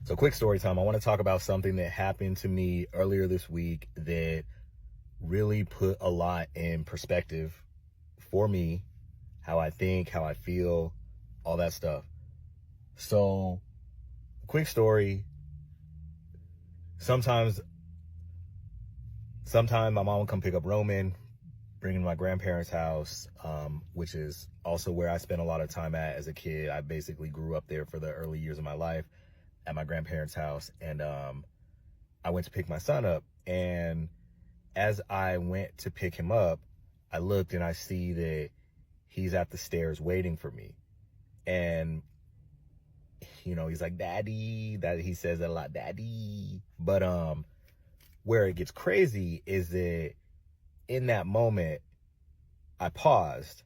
So quick story time. I want to talk about something that happened to me earlier this week that really put a lot in perspective for me, how I think, how I feel, all that stuff. So quick story. Sometimes my mom would come pick up Roman, bring him to my grandparents' house, which is also where I spent a lot of time at as a kid. I basically grew up there for the early years of my life at my grandparents' house. And I went to pick my son up. And as I went to pick him up, I looked and I see that he's at the stairs waiting for me. And, he's like, Daddy, that he says that a lot, Daddy. But where it gets crazy is that in that moment, I paused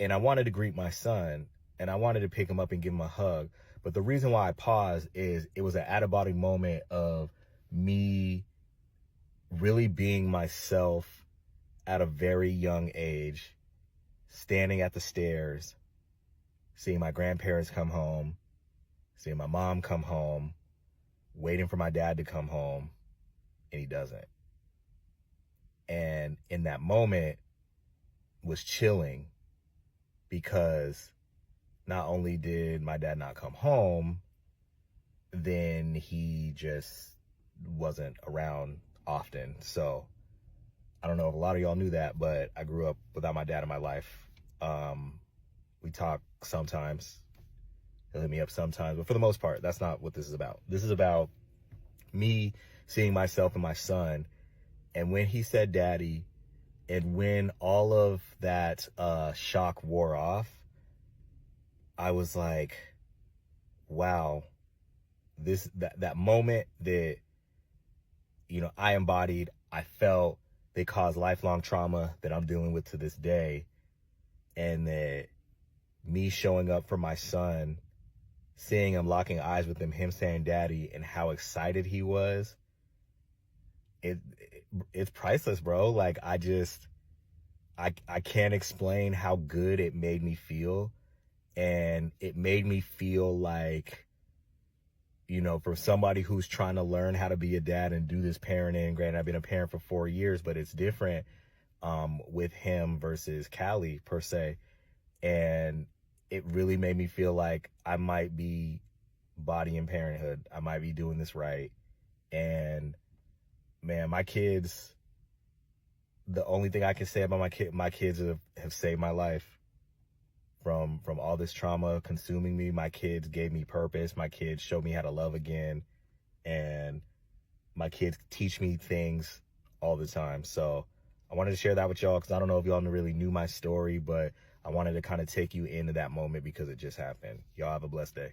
and I wanted to greet my son and I wanted to pick him up and give him a hug. But the reason why I paused is it was an out-of-body moment of me really being myself at a very young age, standing at the stairs, seeing my grandparents come home, seeing my mom come home, waiting for my dad to come home, and he doesn't. And in that moment was chilling because not only did my dad not come home, then he just wasn't around often. So I don't know if a lot of y'all knew that, but I grew up without my dad in my life. We talk sometimes. He'll hit me up sometimes, but for the most part, that's not what this is about. This is about me seeing myself in my son. And when he said daddy, and when all of that shock wore off, I was like, wow, that moment that, I embodied, I felt, they caused lifelong trauma that I'm dealing with to this day. And that me showing up for my son, seeing him, locking eyes with him saying daddy, and how excited he was, it's priceless, bro. Like, I can't explain how good it made me feel. And it made me feel like, for somebody who's trying to learn how to be a dad and do this parenting, granted, I've been a parent for 4 years, but it's different with him versus Callie, per se. And it really made me feel like I might be bodying parenthood. I might be doing this right. And man, my kids, the only thing I can say about my kids have saved my life from all this trauma consuming me. My kids gave me purpose. My kids showed me how to love again. And my kids teach me things all the time. So I wanted to share that with y'all because I don't know if y'all really knew my story, but I wanted to kind of take you into that moment because it just happened. Y'all have a blessed day.